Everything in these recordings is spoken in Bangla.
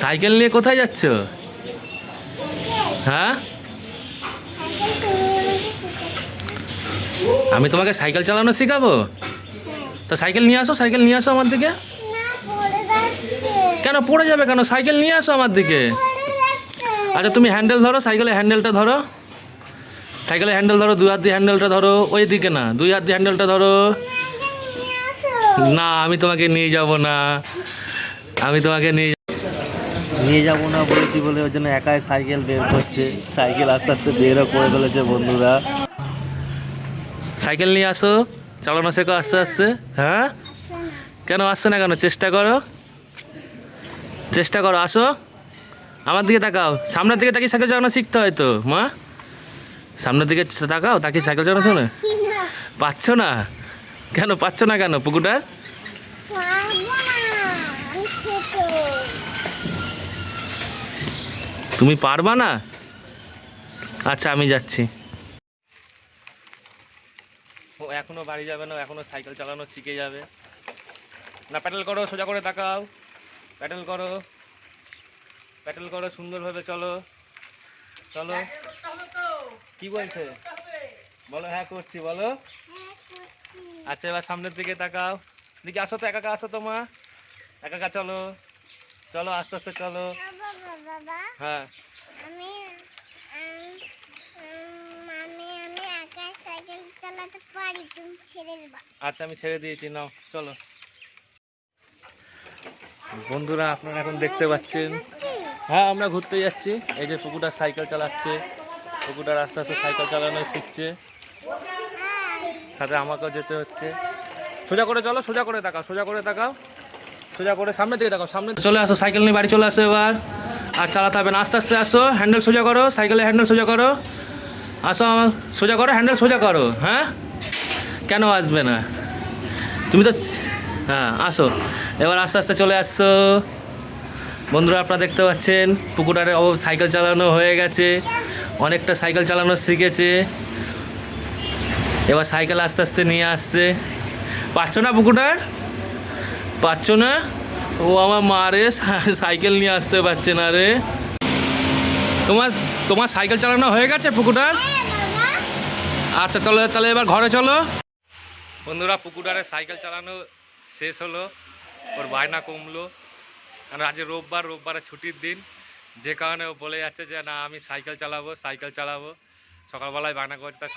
সাইকেল নিয়ে কোথায় যাচ্ছ? হ্যাঁ, আমি তোমাকে সাইকেল চালানো শেখাবো। তো সাইকেল নিয়ে আসো, সাইকেল নিয়ে আসো আমার দিকে। কেন পড়ে যাবে কেন? সাইকেল নিয়ে আসো আমার দিকে। আচ্ছা তুমি হ্যান্ডেল ধরো, সাইকেলের হ্যান্ডেলটা ধরো, সাইকেলের হ্যান্ডেল ধরো, দুই হাত দিয়ে হ্যান্ডেলটা ধরো, ওই দিকে না, দুই হাত দিয়ে হ্যান্ডেলটা ধরো। না আমি তোমাকে নিয়ে যাব না, আমি তোমাকে নিয়ে যাব না বলেছি বলে ওর জন্য একাই সাইকেল বের করছে। সাইকেল আস্তে আস্তে বেরও করে ফেলেছে বন্ধুরা। সাইকেল নিয়ে আসো, চালানো শেখো আস্তে আস্তে। হ্যাঁ কেন আসছো না কেন? চেষ্টা করো, চেষ্টা করো, আসো আমার দিকে তাকাও। সামনের দিকে তাকিয়ে সাইকেল চালানো শিখতে হয় তো মা। সামনের দিকে তাকাও, তাকিয়ে সাইকেল চালানো শোনো। পাচ্ছ না কেন? পাচ্ছ না কেন পুকুরটার? তুমি পারবা না? আচ্ছা আমি যাচ্ছি। ও এখনো বাড়ি যাবে না, এখনো সাইকেল চালানো শিখে যাবে না। প্যাডেল করো, সোজা করে তাকাও, প্যাডেল করো, প্যাডেল করো, সুন্দরভাবে চলো চলো। কি বলছে বলো? হ্যাঁ করছি বলো। আচ্ছা এবার সামনের দিকে তাকাও, দিকে আসো তো, একা একা আসো তো মা, একা একা চলো চলো, আস্তে আস্তে চলো। হ্যাঁ আচ্ছা আমি ছেড়ে দিয়েছি, নাও চলো। বন্ধুরা আপনারা এখন দেখতে পাচ্ছেন, হ্যাঁ আমরা ঘুরতে যাচ্ছি। এই যে পুকুরটার সাইকেল চালাচ্ছে, পুকুরটার আস্তে আস্তে সাইকেল চালানো শিখছে, সাথে আমাকেও যেতে হচ্ছে। সোজা করে চলো, সোজা করে তাকাও, সোজা করে তাকাও, সোজা করে সামনের দিকে তাকাও, সামনে চলে আসো। সাইকেল নিয়ে বাড়ি চলে আসো এবার। আর চালাতে হবে না, আস্তে আস্তে আসো, হ্যান্ডেল সোজা করো, সাইকেলের হ্যান্ডেল সোজা করো, আসো সোজা করো, হ্যান্ডেল সোজা করো। হ্যাঁ কেন আসবে না? তুমি তো হ্যাঁ আসো এবার, আস্তে আস্তে চলে আসছো। বন্ধুরা আপনারা দেখতে পাচ্ছেন পুকুরটারে সাইকেল চালানো হয়ে গেছে, অনেকটা সাইকেল চালানো শিখেছে। এবার সাইকেল আস্তে আস্তে নিয়ে আসছে। পাচ্ছ না পুকুরটার? পাচ্ছ না? ও আমার মা রে, সাইকেল নিয়ে আসতে পারছে না রে। তোমার তোমার সাইকেল চালানো হয়ে গেছে পুকুরটার? আচ্ছা চলো তাহলে এবার ঘরে চলো। বন্ধুরা পুকুরটারে সাইকেল চালানো শেষ হলো, ওর বায়না কমলো, কারণ আজ রোববার, রোববারে ছুটির দিন, যে কারণে ও বলে যাচ্ছে যে না আমি সাইকেল চালাবো, সাইকেল চালাবো। সকালবেলায় বায়না করছে, তাই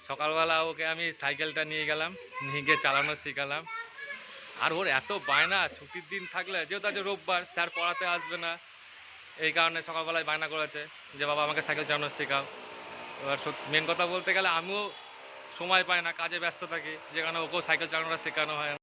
সকালবেলা ওকে আমি সাইকেলটা নিয়ে গেলাম, নিয়ে গিয়ে চালানো শিখালাম। আর ওর এত বায়না, ছুটির দিন থাকলে, যেহেতু আজ রোববার স্যার পড়াতে আসবে না, এই কারণে সকালবেলায় বায়না করেছে যে বাবা আমাকে সাইকেল চালানো শেখাও। এবার মেন কথা বলতে গেলে আমিও সময় পাই না, কাজে ব্যস্ত থাকি, যে কারণে ওকেও সাইকেল চালানোটা শেখানো হয়।